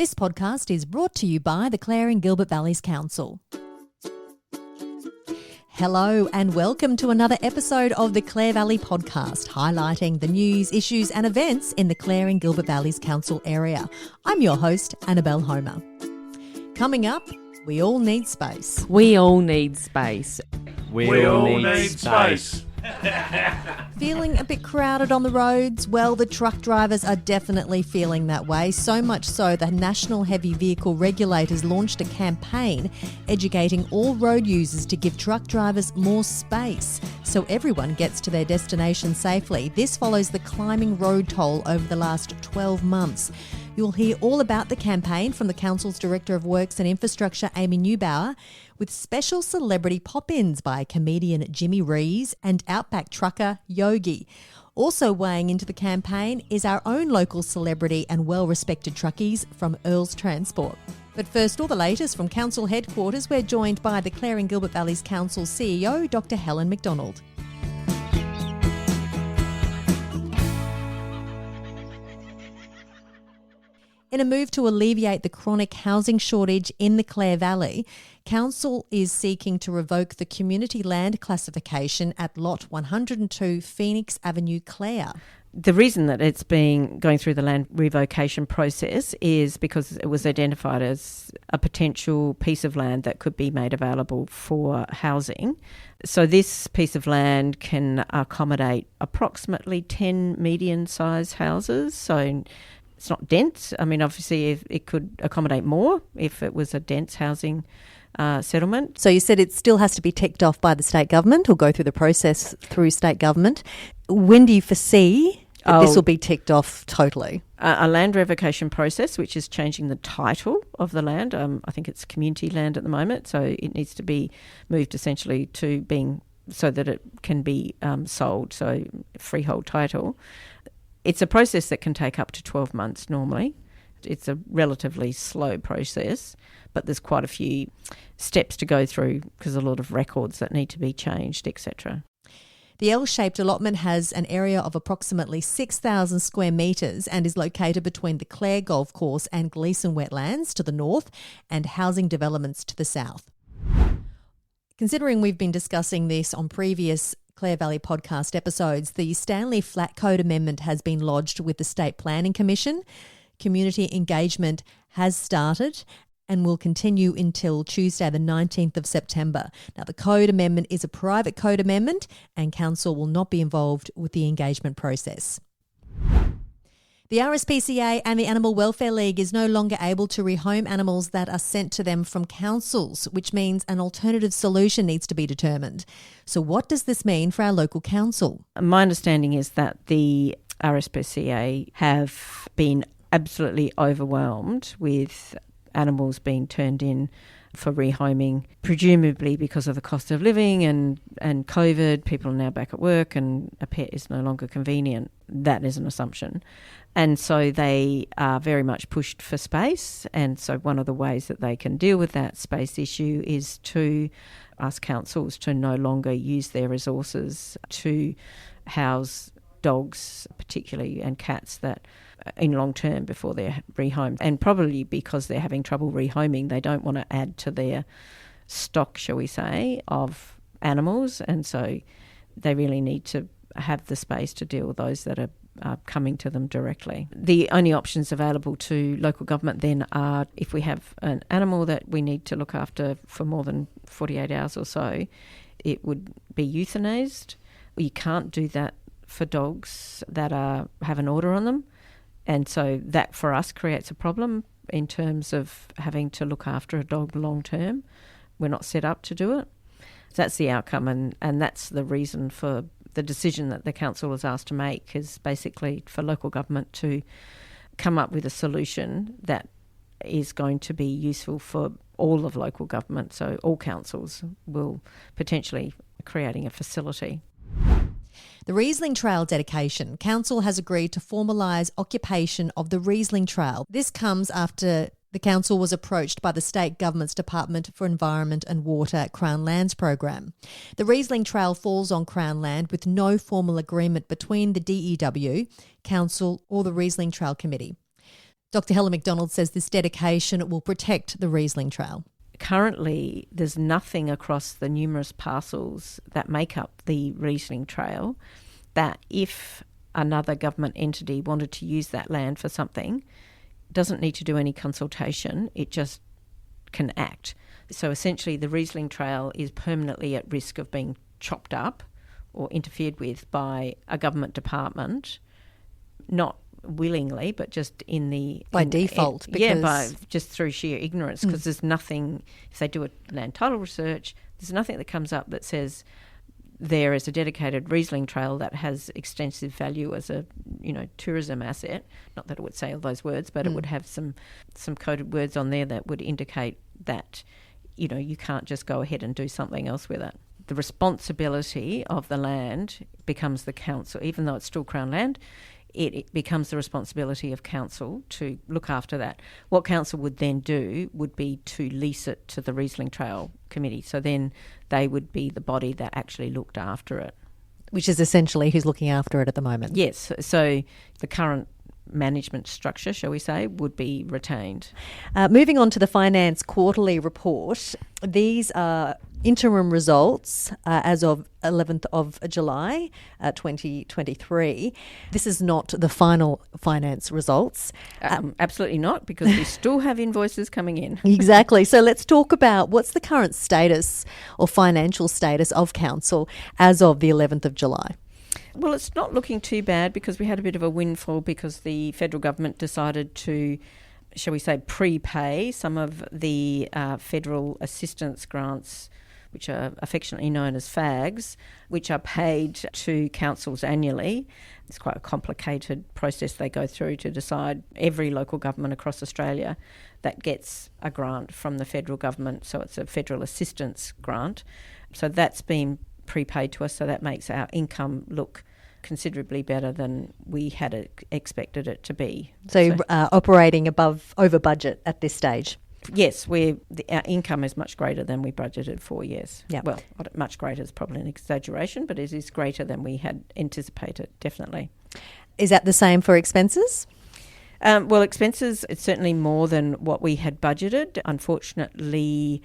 This podcast is brought to you by the Clare and Gilbert Valleys Council. Hello and welcome to another episode of the Clare Valley Podcast, highlighting the news, issues and events in the Clare and Gilbert Valleys Council area. I'm your host, Annabelle Homer. Coming up, we all need space. We all need space. We all need space. Feeling a bit crowded on the roads? Well, the truck drivers are definitely feeling that way, so much so the National Heavy Vehicle Regulator has launched a campaign educating all road users to give truck drivers more space so everyone gets to their destination safely. This follows the climbing road toll over the last 12 months. You'll hear all about the campaign from the Council's Director of Works and Infrastructure, Amy Neubauer, with special celebrity pop-ins by comedian Jimmy Rees and Outback trucker Yogi. Also weighing into the campaign is our own local celebrity and well-respected truckies from Earls Transport. But first, all the latest from Council headquarters. We're joined by the Clare and Gilbert Valleys Council CEO, Dr. Helen Macdonald. In a move to alleviate the chronic housing shortage in the Clare Valley, Council is seeking to revoke the community land classification at Lot 102 Phoenix Avenue, Clare. The reason that it's been going through the land revocation process is because it was identified as a potential piece of land that could be made available for housing. So this piece of land can accommodate approximately 10 median-sized houses. So it's not dense. I mean, obviously, it could accommodate more if it was a dense housing settlement. So you said it still has to be ticked off by the state government or go through the process through state government. When do you foresee that this will be ticked off totally? A land revocation process, which is changing the title of the land. I think it's community land at the moment, so it needs to be moved essentially to being so that it can be sold, so freehold title. It's a process that can take up to 12 months normally. It's a relatively slow process, but there's quite a few steps to go through because a lot of records that need to be changed, etc. The L-shaped allotment has an area of approximately 6,000 square metres and is located between the Clare Golf Course and Gleeson Wetlands to the north and housing developments to the south. Considering we've been discussing this on previous Clare Valley podcast episodes, the Stanley Flat Code Amendment has been lodged with the State Planning Commission. Community engagement has started and will continue until Tuesday the 19th of September. Now, the Code Amendment is a private code amendment and Council will not be involved with the engagement process. The RSPCA and the Animal Welfare League is no longer able to rehome animals that are sent to them from councils, which means an alternative solution needs to be determined. So what does this mean for our local council? My understanding is that the RSPCA have been absolutely overwhelmed with animals being turned in for rehoming, presumably because of the cost of living and COVID. People are now back at work and a pet is no longer convenient. That is an assumption. And so they are very much pushed for space. And so one of the ways that they can deal with that space issue is to ask councils to no longer use their resources to house dogs, particularly, and cats that in long term before they're rehomed. And probably because they're having trouble rehoming, they don't want to add to their stock, shall we say, of animals. And so they really need to have the space to deal with those that are coming to them directly. The only options available to local government then are if we have an animal that we need to look after for more than 48 hours or so, it would be euthanized. You can't do that for dogs that have an order on them. And so that for us creates a problem in terms of having to look after a dog long term. We're not set up to do it. So that's the outcome and that's the reason for the decision that the council was asked to make, is basically for local government to come up with a solution that is going to be useful for all of local government. So all councils will potentially creating a facility. The Riesling Trail dedication. Council has agreed to formalise occupation of the Riesling Trail. This comes after the council was approached by the state government's Department for Environment and Water Crown Lands program. The Riesling Trail falls on Crown land with no formal agreement between the DEW, Council or the Riesling Trail Committee. Dr. Helen Macdonald says this dedication will protect the Riesling Trail. Currently, there's nothing across the numerous parcels that make up the Riesling Trail that if another government entity wanted to use that land for something, doesn't need to do any consultation, it just can act. So essentially the Riesling Trail is permanently at risk of being chopped up or interfered with by a government department, not willingly, but just by default. Just through sheer ignorance, because there's nothing, if they do a land title research, there's nothing that comes up that says there is a dedicated Riesling Trail that has extensive value as a, tourism asset. Not that it would say all those words, but it would have some coded words on there that would indicate that, you can't just go ahead and do something else with it. The responsibility of the land becomes the council, even though it's still Crown land. It becomes the responsibility of council to look after that. What council would then do would be to lease it to the Riesling Trail Committee. So then they would be the body that actually looked after it. Which is essentially who's looking after it at the moment. Yes. So the current management structure, shall we say, would be retained. Moving on to the Finance Quarterly Report, these are interim results as of 11th of July 2023. This is not the final finance results. Absolutely not, because we still have invoices coming in. Exactly. So let's talk about what's the current status or financial status of council as of the 11th of July. Well, it's not looking too bad because we had a bit of a windfall because the federal government decided to, shall we say, prepay some of the federal assistance grants, which are affectionately known as FAGs, which are paid to councils annually. It's quite a complicated process they go through to decide every local government across Australia that gets a grant from the federal government. So it's a federal assistance grant. So that's been prepaid to us, so that makes our income look considerably better than we had expected it to be. So operating over budget at this stage? Yes, our income is much greater than we budgeted for, yes. Yep. Well, much greater is probably an exaggeration, but it is greater than we had anticipated, definitely. Is that the same for expenses? Well, expenses, it's certainly more than what we had budgeted. Unfortunately,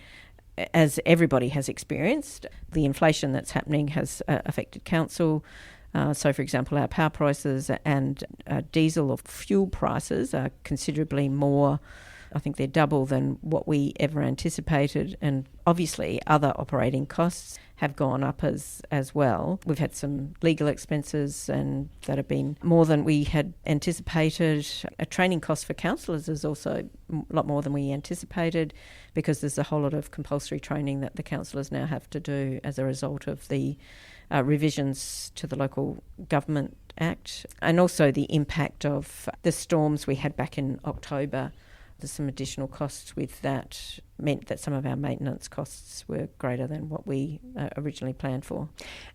as everybody has experienced, the inflation that's happening has affected council. So, for example, our power prices and diesel or fuel prices are considerably more. I think they're double than what we ever anticipated. And obviously other operating costs have gone up as well. We've had some legal expenses and that have been more than we had anticipated. A training cost for councillors is also a lot more than we anticipated because there's a whole lot of compulsory training that the councillors now have to do as a result of the revisions to the Local Government Act, and also the impact of the storms we had back in October. There's some additional costs with that, meant that some of our maintenance costs were greater than what we originally planned for.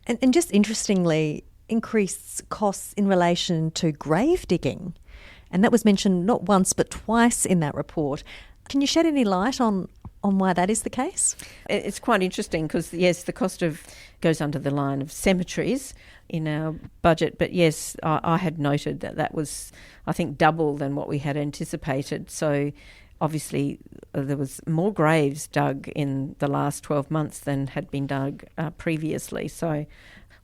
And just interestingly, increased costs in relation to grave digging. And that was mentioned not once but twice in that report. Can you shed any light on why that is the case? It's quite interesting because, yes, the cost goes under the line of cemeteries in our budget. But, yes, I had noted that was, I think, double than what we had anticipated. So, obviously, there was more graves dug in the last 12 months than had been dug previously. So,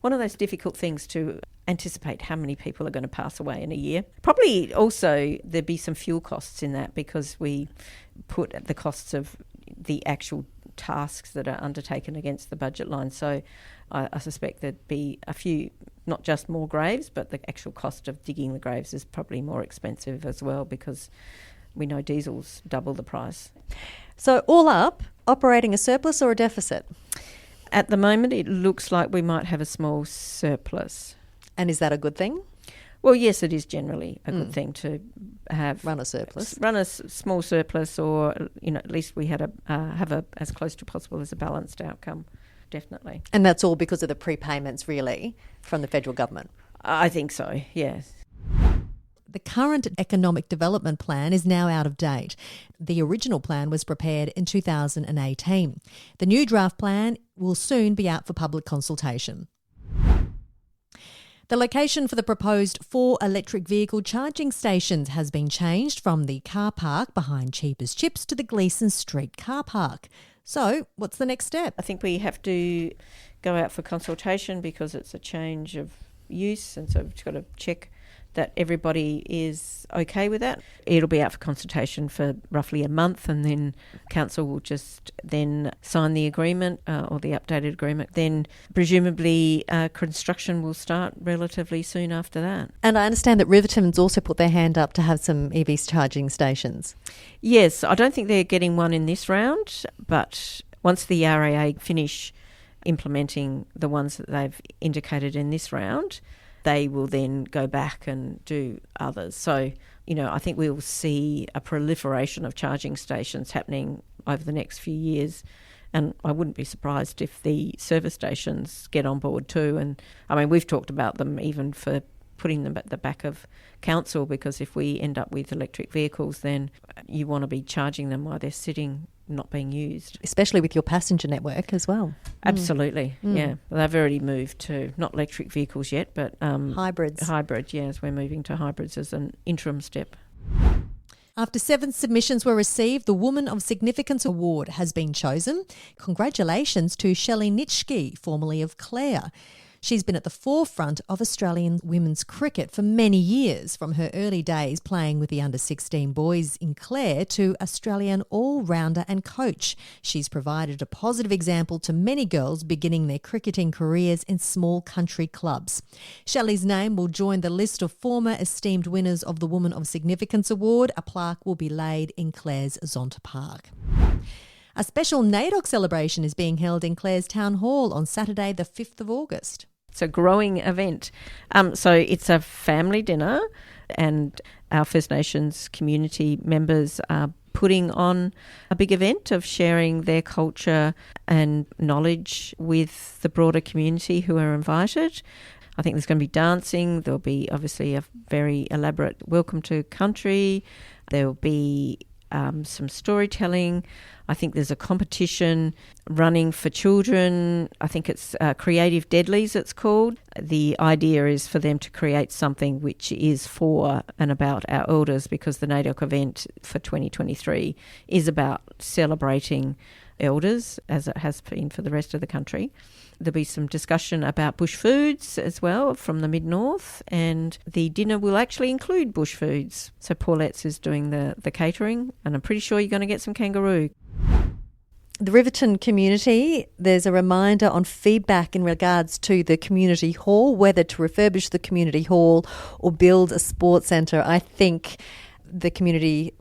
one of those difficult things to anticipate how many people are going to pass away in a year. Probably also there'd be some fuel costs in that because we put the costs of the actual tasks that are undertaken against the budget line. So I suspect there'd be a few, not just more graves, but the actual cost of digging the graves is probably more expensive as well because we know diesel's double the price. So all up, operating a surplus or a deficit? At the moment, it looks like we might have a small surplus. And is that a good thing? Well, yes, it is generally a good thing to have. Run a surplus. Run a small surplus, or at least we had have as close to possible as a balanced outcome, definitely. And that's all because of the prepayments, really, from the federal government? I think so, yes. The current economic development plan is now out of date. The original plan was prepared in 2018. The new draft plan will soon be out for public consultation. The location for the proposed 4 electric vehicle charging stations has been changed from the car park behind Cheapers Chips to the Gleeson Street car park. So, what's the next step? I think we have to go out for consultation because it's a change of use, and so we've got to check that everybody is okay with that. It'll be out for consultation for roughly a month, and then council will just then sign the agreement or the updated agreement. Then presumably construction will start relatively soon after that. And I understand that Riverton's also put their hand up to have some EV charging stations. Yes, I don't think they're getting one in this round, but once the RAA finish implementing the ones that they've indicated in this round, they will then go back and do others. So, I think we'll see a proliferation of charging stations happening over the next few years. And I wouldn't be surprised if the service stations get on board too. And we've talked about them even for putting them at the back of council, because if we end up with electric vehicles, then you want to be charging them while they're sitting, not being used. Especially with your passenger network as well. Absolutely, yeah. They've already moved to, not electric vehicles yet, but hybrids. Hybrid, yes. We're moving to hybrids as an interim step. After 7 submissions were received, the Woman of Significance Award has been chosen. Congratulations to Shelly Nitschke, formerly of Clare. She's been at the forefront of Australian women's cricket for many years, from her early days playing with the under-16 boys in Clare to Australian all-rounder and coach. She's provided a positive example to many girls beginning their cricketing careers in small country clubs. Shelly's name will join the list of former esteemed winners of the Woman of Significance Award. A plaque will be laid in Clare's Zonta Park. A special Naidoc celebration is being held in Clare's Town Hall on Saturday the 5th of August. It's a growing event. So it's a family dinner, and our First Nations community members are putting on a big event of sharing their culture and knowledge with the broader community who are invited. I think there's going to be dancing. There'll be obviously a very elaborate welcome to country. There'll be some storytelling. I think there's a competition running for children. I think it's Creative Deadlies, it's called. The idea is for them to create something which is for and about our elders, because the Naidoc event for 2023 is about celebrating elders, as it has been for the rest of the country. There'll be some discussion about bush foods as well from the mid-north, and the dinner will actually include bush foods. So Paulette's is doing the catering, and I'm pretty sure you're going to get some kangaroo. The Riverton community, there's a reminder on feedback in regards to the community hall, whether to refurbish the community hall or build a sports centre. I think the community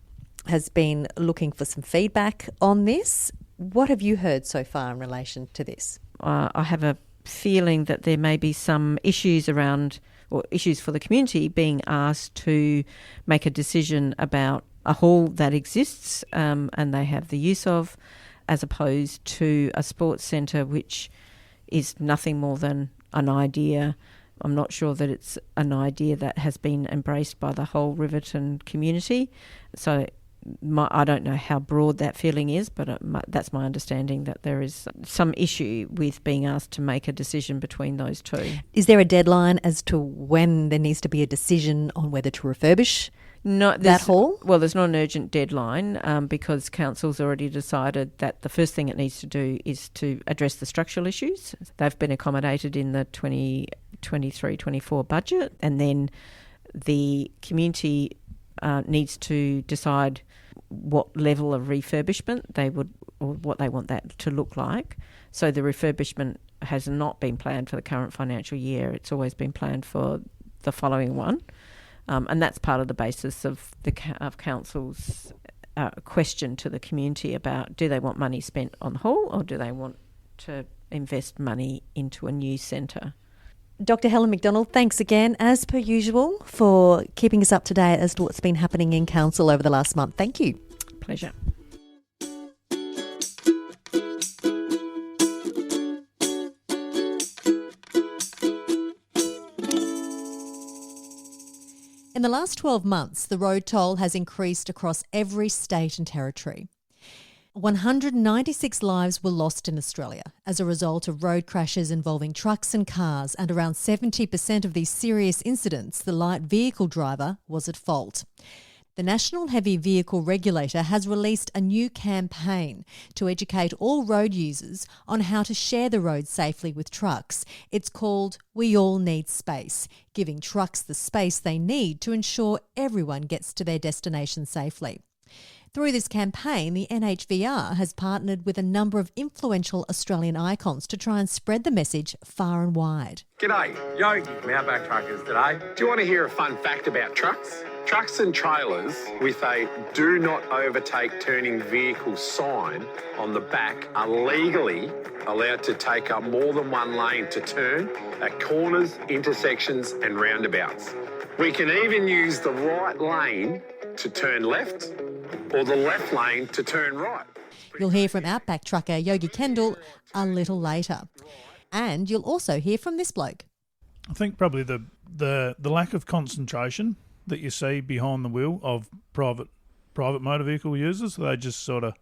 has been looking for some feedback on this. What have you heard so far in relation to this? I have a feeling that there may be some issues around, or issues for the community being asked to make a decision about a hall that exists and they have the use of, as opposed to a sports centre which is nothing more than an idea. I'm not sure that it's an idea that has been embraced by the whole Riverton community. So I don't know how broad that feeling is, but that's my understanding, that there is some issue with being asked to make a decision between those two. Is there a deadline as to when there needs to be a decision on whether to refurbish that hall? Well, there's not an urgent deadline because council's already decided that the first thing it needs to do is to address the structural issues. They've been accommodated in the 2023-24 budget, and then the community needs to decide what level of refurbishment they would, or what they want that to look like. So the refurbishment has not been planned for the current financial year. It's always been planned for the following one. And that's part of the basis of council's question to the community about, do they want money spent on the hall, or do they want to invest money into a new centre? Dr. Helen Macdonald, thanks again, as per usual, for keeping us up to date as to what's been happening in council over the last month. Thank you. Pleasure. In the last 12 months, the road toll has increased across every state and territory. 196 lives were lost in Australia as a result of road crashes involving trucks and cars, and around 70% of these serious incidents, the light vehicle driver was at fault. The National Heavy Vehicle Regulator has released a new campaign to educate all road users on how to share the road safely with trucks. It's called We All Need Space, giving trucks the space they need to ensure everyone gets to their destination safely. Through this campaign, the NHVR has partnered with a number of influential Australian icons to try and spread the message far and wide. G'day, Yogi from Outback Truckers today. Do you want to hear a fun fact about trucks? Trucks and trailers with a do not overtake turning vehicle sign on the back are legally allowed to take up more than one lane to turn at corners, intersections and roundabouts. We can even use the right lane to turn left or the left lane to turn right. You'll hear from Outback trucker Yogi Kendall a little later. And you'll also hear from this bloke. I think probably the lack of concentration that you see behind the wheel of private motor vehicle users. They just sort of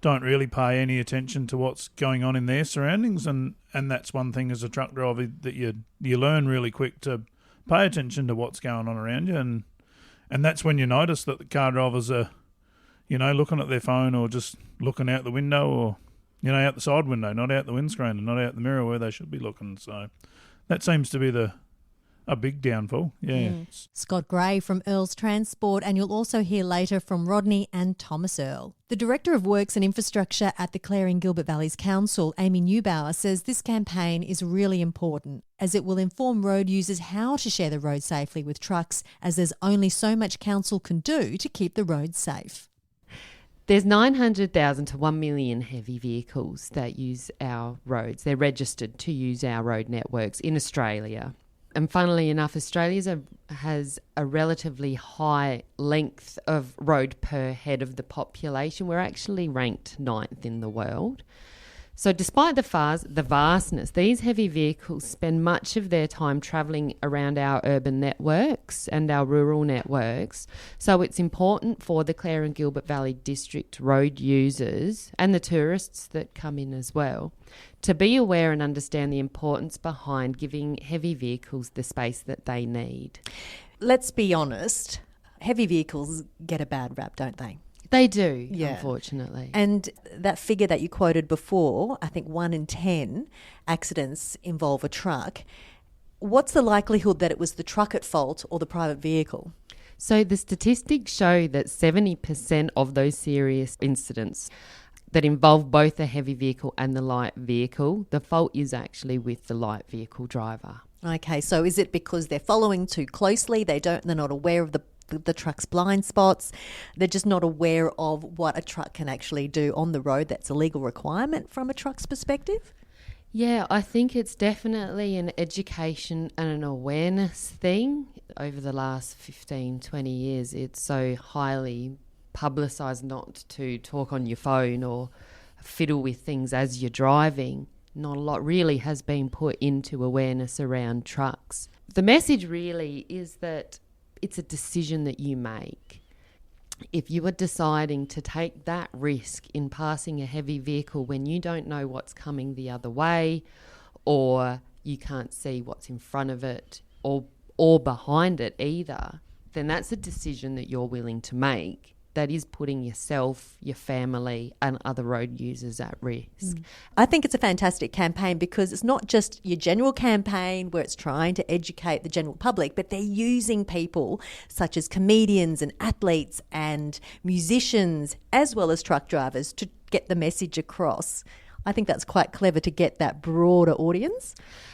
don't really pay any attention to what's going on in their surroundings, and that's one thing as a truck driver that you learn really quick to pay attention to what's going on around you, and that's when you notice that the car drivers are, looking at their phone or just looking out the window or, out the side window, not out the windscreen and not out the mirror where they should be looking. So that seems to be a big downfall, yeah. Scott Gray from Earls Transport, and you'll also hear later from Rodney and Thomas Earl. The Director of Works and Infrastructure at the Clare and Gilbert Valleys Council, Amy Neubauer, says this campaign is really important as it will inform road users how to share the road safely with trucks, as there's only so much council can do to keep the roads safe. There's 900,000 to 1 million heavy vehicles that use our roads. They're registered to use our road networks in Australia. And funnily enough, Australia has a relatively high length of road per head of the population. We're actually ranked 9th in the world. So despite the vastness, these heavy vehicles spend much of their time travelling around our urban networks and our rural networks. So it's important for the Clare and Gilbert Valley District road users and the tourists that come in as well to be aware and understand the importance behind giving heavy vehicles the space that they need. Let's be honest, heavy vehicles get a bad rap, don't they? They do, unfortunately. And that figure that you quoted before, I think 1 in 10 accidents involve a truck. What's the likelihood that it was the truck at fault or the private vehicle? So the statistics show that 70% of those serious incidents that involve both the heavy vehicle and the light vehicle, the fault is actually with the light vehicle driver. Okay, so is it because they're following too closely? They're not aware of the truck's blind spots. They're just not aware of what a truck can actually do on the road. That's a legal requirement from a truck's perspective. Yeah, I think it's definitely an education and an awareness thing. Over the last 15, 20 years, it's so highly publicised not to talk on your phone or fiddle with things as you're driving. Not a lot really has been put into awareness around trucks. The message really is that it's a decision that you make. If you are deciding to take that risk in passing a heavy vehicle when you don't know what's coming the other way, or you can't see what's in front of it or behind it either, then that's a decision that you're willing to make that is putting yourself, your family and other road users at risk. I think it's a fantastic campaign because it's not just your general campaign where it's trying to educate the general public, but they're using people such as comedians and athletes and musicians as well as truck drivers to get the message across. I think that's quite clever to get that broader audience.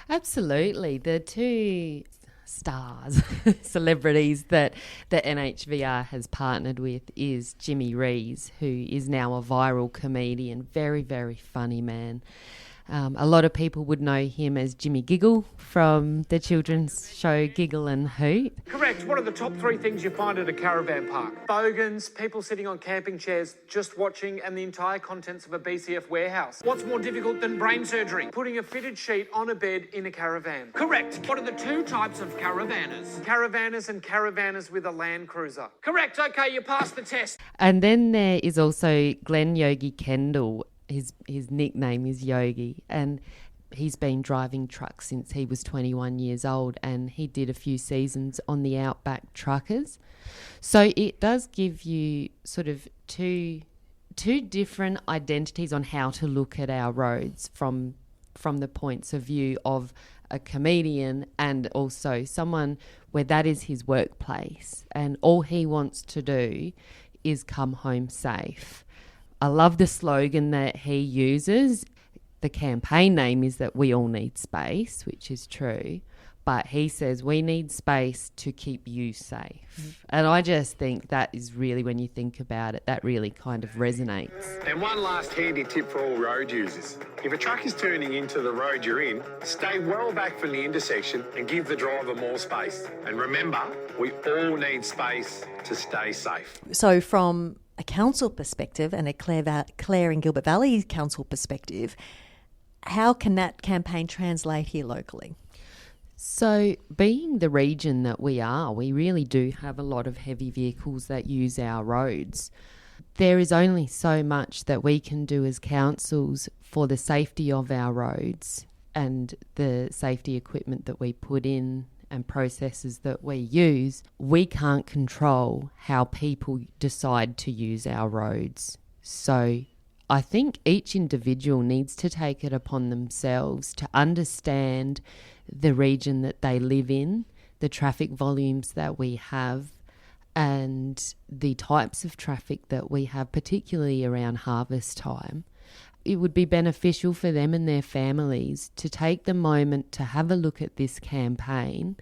Absolutely. The two stars, celebrities that the NHVR has partnered with is Jimmy Rees, who is now a viral comedian, very, very funny man. A lot of people would know him as Jimmy Giggle from the children's show Giggle and Hoot. Correct. What are the top 3 things you find at a caravan park? Bogans, people sitting on camping chairs, just watching, and the entire contents of a BCF warehouse. What's more difficult than brain surgery? Putting a fitted sheet on a bed in a caravan. Correct. What are the 2 types of caravanners? Caravanners and caravanners with a Land Cruiser. Correct. Okay, you passed the test. And then there is also Glenn Yogi Kendall. His nickname is Yogi, and he's been driving trucks since he was 21 years old, and he did a few seasons on the Outback Truckers. So it does give you sort of two different identities on how to look at our roads from the points of view of a comedian and also someone where that is his workplace, and all he wants to do is come home safe. I love the slogan that he uses. The campaign name is that we all need space, which is true. But he says we need space to keep you safe. And I just think that is really, when you think about it, that really kind of resonates. And one last handy tip for all road users. If a truck is turning into the road you're in, stay well back from the intersection and give the driver more space. And remember, we all need space to stay safe. So from a council perspective and a Clare and Gilbert Valley council perspective, how can that campaign translate here locally? So being the region that we are, we really do have a lot of heavy vehicles that use our roads. There is only so much that we can do as councils for the safety of our roads and the safety equipment that we put in and processes that we use. We can't control how people decide to use our roads. So I think each individual needs to take it upon themselves to understand the region that they live in, the traffic volumes that we have, and the types of traffic that we have, particularly around harvest time. It would be beneficial for them and their families to take the moment to have a look at this campaign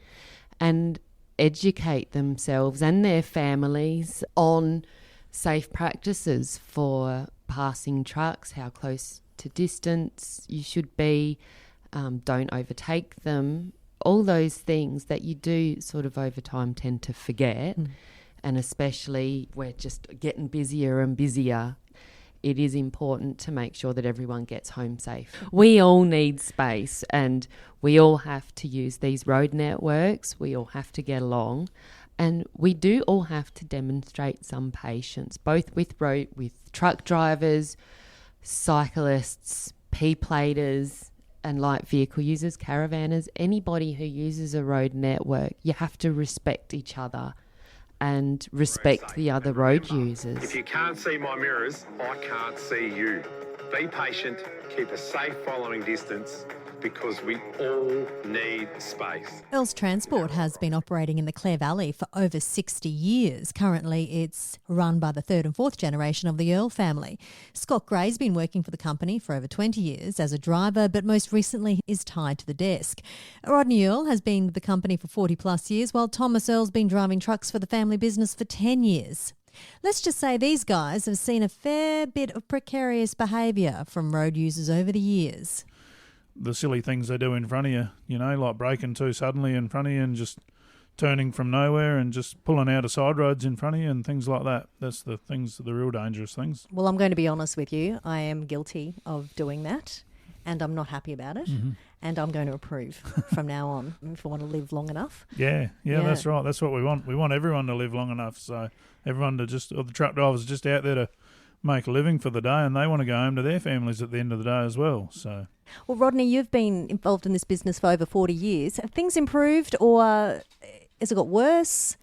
and educate themselves and their families on safe practices for passing trucks, how close to distance you should be, don't overtake them, all those things that you do sort of over time tend to forget. And especially we're just getting busier and busier. It is important to make sure that everyone gets home safe. We all need space and we all have to use these road networks. We all have to get along. And we do all have to demonstrate some patience, both with truck drivers, cyclists, P-platers and light vehicle users, caravanners, anybody who uses a road network. You have to respect each other and respect the other road users. If you can't see my mirrors, I can't see you. Be patient, keep a safe following distance, because we all need space. Earls Transport has been operating in the Clare Valley for over 60 years. Currently, it's run by the third and fourth generation of the Earl family. Scott Gray's been working for the company for over 20 years as a driver, but most recently is tied to the desk. Rodney Earl has been with the company for 40 plus years, while Thomas Earl's been driving trucks for the family business for 10 years. Let's just say these guys have seen a fair bit of precarious behaviour from road users over the years. The silly things they do in front of you, like braking too suddenly in front of you and just turning from nowhere and just pulling out of side roads in front of you and things like that. That's the real dangerous things. Well, I'm going to be honest with you. I am guilty of doing that and I'm not happy about it. And I'm going to approve from now on if I want to live long enough. Yeah, that's right. That's what we want. We want everyone to live long enough. So everyone the truck drivers are just out there to make a living for the day and they want to go home to their families at the end of the day as well. So, well, Rodney, you've been involved in this business for over 40 years. Have things improved or has it got worse?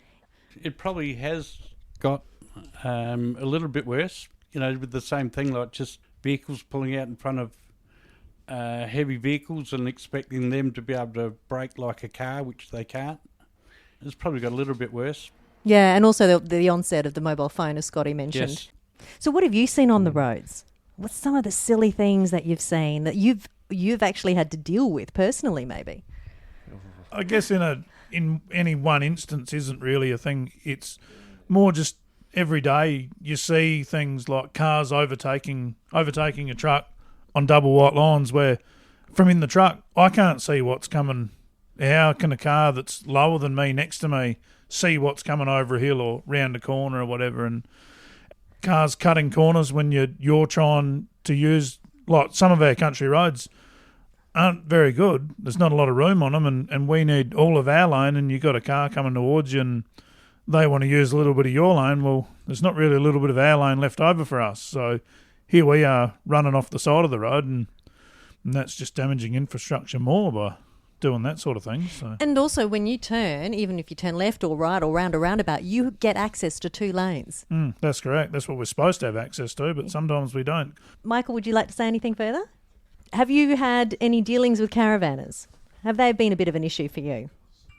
It probably has got a little bit worse, with the same thing, like just vehicles pulling out in front of heavy vehicles and expecting them to be able to brake like a car, which they can't. It's probably got a little bit worse. Yeah, and also the onset of the mobile phone, as Scotty mentioned. Yes. So what have you seen on the roads? What's some of the silly things that you've seen that you've actually had to deal with personally, maybe? I guess in any one instance isn't really a thing. It's more just every day you see things like cars overtaking a truck on double white lines where from in the truck, I can't see what's coming. How can a car that's lower than me next to me see what's coming over a hill or round a corner or whatever? And cars cutting corners when you're trying to use, like some of our country roads aren't very good. There's not a lot of room on them, and we need all of our lane, and you've got a car coming towards you and they want to use a little bit of your lane. Well, there's not really a little bit of our lane left over for us. So here we are running off the side of the road, and that's just damaging infrastructure more by doing that sort of thing. So. And also when you turn, even if you turn left or right or round a roundabout, you get access to 2 lanes. That's correct. That's what we're supposed to have access to, but sometimes we don't. Michael, would you like to say anything further? Have you had any dealings with caravanners? Have they been a bit of an issue for you?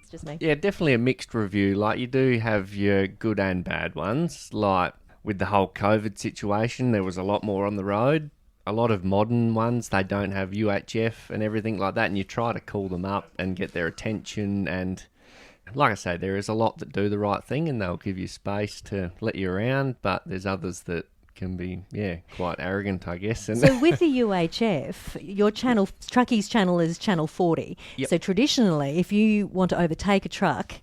It's just me. Yeah, definitely a mixed review. Like, you do have your good and bad ones. Like, with the whole COVID situation, there was a lot more on the road. A lot of modern ones, they don't have UHF and everything like that, and you try to call them up and get their attention. And like I say, there is a lot that do the right thing and they'll give you space to let you around, but there's others that can be, quite arrogant, I guess. And So with the UHF, your channel, Truckie's channel is channel 40. Yep. So traditionally, if you want to overtake a truck,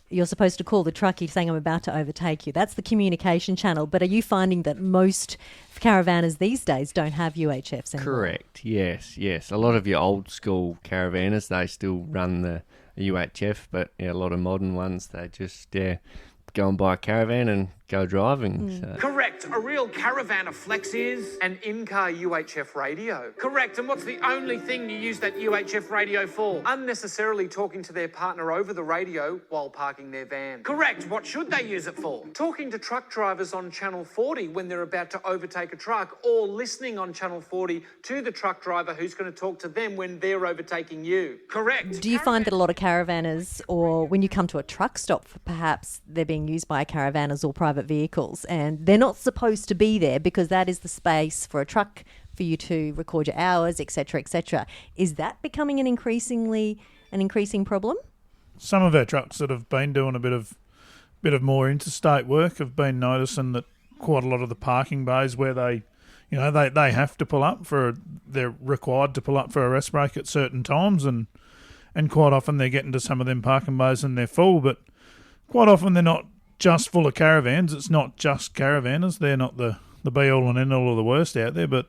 you're supposed to call the truckie saying, I'm about to overtake you. That's the communication channel. But are you finding that most caravanners these days don't have UHFs anymore? Correct, yes. A lot of your old school caravanners, they still run the UHF, but a lot of modern ones, they just go and buy a caravan and go driving. So. Correct. A real Caravanner Flex is an in-car UHF radio. Correct. And what's the only thing you use that UHF radio for? Unnecessarily talking to their partner over the radio while parking their van. Correct. What should they use it for? Talking to truck drivers on Channel 40 when they're about to overtake a truck, or listening on Channel 40 to the truck driver who's going to talk to them when they're overtaking you. Correct. Do you find that a lot of caravanners, or when you come to a truck stop, perhaps they're being used by caravanners or private vehicles, and they're not supposed to be there because that is the space for a truck for you to record your hours, etc., etc. Is that becoming an increasing problem? Some of our trucks that have been doing a bit of more interstate work have been noticing that quite a lot of the parking bays where they have to pull up they're required to pull up for a rest break at certain times, and quite often they're getting to some of them parking bays and they're full, but quite often they're not just full of caravans. It's not just caravanners. They're not the be-all and end-all of the worst out there, but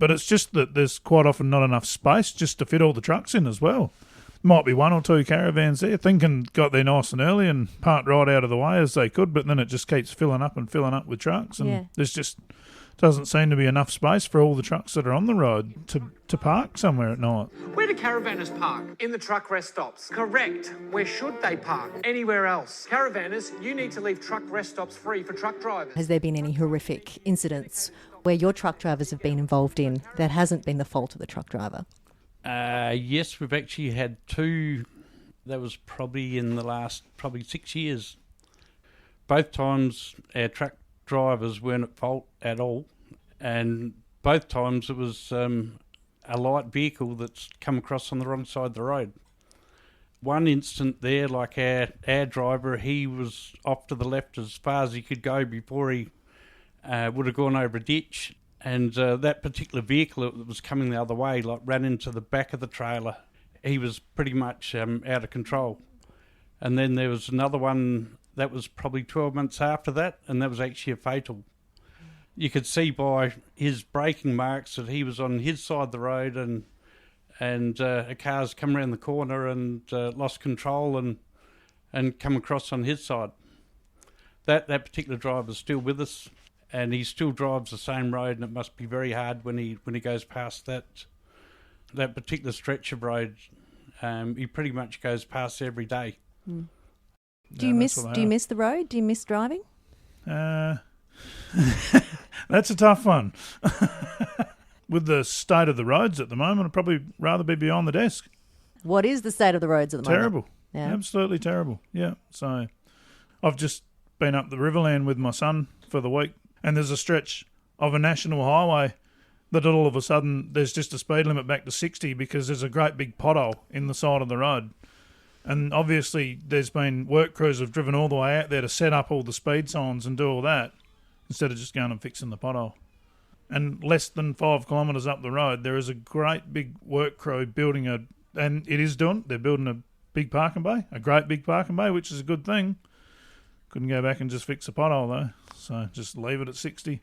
it's just that there's quite often not enough space just to fit all the trucks in as well. Might be 1 or 2 caravans there, thinking got there nice and early and parked right out of the way as they could, but then it just keeps filling up with trucks, and there's just doesn't seem to be enough space for all the trucks that are on the road to park somewhere at night. Where do caravanners park? In the truck rest stops. Correct. Where should they park? Anywhere else. Caravanners, you need to leave truck rest stops free for truck drivers. Has there been any horrific incidents where your truck drivers have been involved in that hasn't been the fault of the truck driver? Yes, we've actually had 2. That was probably in the last 6 years. Both times our truck drivers weren't at fault at all, and both times it was a light vehicle that's come across on the wrong side of the road. One instant there, like our driver, he was off to the left as far as he could go before he would have gone over a ditch, and that particular vehicle that was coming the other way ran into the back of the trailer. He was pretty much out of control. And then there was another one that was probably 12 months after that, and that was actually a fatal. You could see by his braking marks that he was on his side of the road, and a car's come around the corner and lost control and come across on his side. That particular driver's still with us, and he still drives the same road, and it must be very hard when he goes past that particular stretch of road. He pretty much goes past every day. Mm. Do you miss the road? Do you miss driving? That's a tough one. With the state of the roads at the moment, I'd probably rather be behind the desk. What is the state of the roads at the moment? Terrible. Yeah. Absolutely terrible. Yeah. So I've just been up the Riverland with my son for the week, and there's a stretch of a national highway that all of a sudden there's just a speed limit back to 60 because there's a great big pothole in the side of the road. And obviously there's been work crews have driven all the way out there to set up all the speed signs and do all that instead of just going and fixing the pothole. And less than 5 kilometres up the road, there is a great big work crew building they're building a big parking bay, a great big parking bay, which is a good thing. Couldn't go back and just fix a pothole though, so just leave it at 60,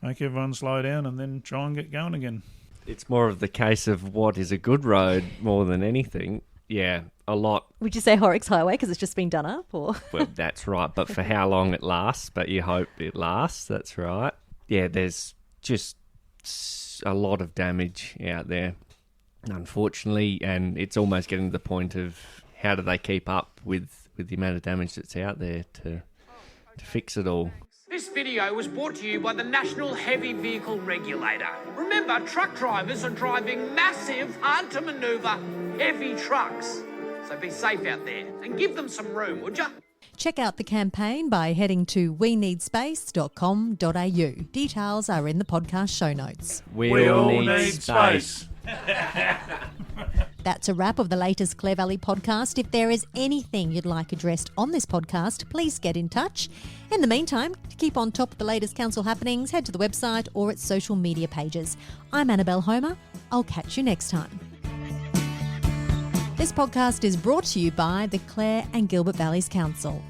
make everyone slow down and then try and get going again. It's more of the case of what is a good road more than anything. Yeah, a lot. Would you say Horrocks Highway because it's just been done up? Or Well, that's right, but for how long it lasts, but you hope it lasts, that's right. Yeah, there's just a lot of damage out there, unfortunately, and it's almost getting to the point of how do they keep up with the amount of damage that's out there to fix it all. This video was brought to you by the National Heavy Vehicle Regulator. Remember, truck drivers are driving massive, hard-to-manoeuvre, heavy trucks. So be safe out there and give them some room, would you? check out the campaign by heading to weneedspace.com.au. Details are in the podcast show notes. We all need space. That's a wrap of the latest Clare Valley podcast. If there is anything you'd like addressed on this podcast, please get in touch. In the meantime, to keep on top of the latest council happenings, head to the website or its social media pages. I'm Annabelle Homer. I'll catch you next time. This podcast is brought to you by the Clare and Gilbert Valleys Council.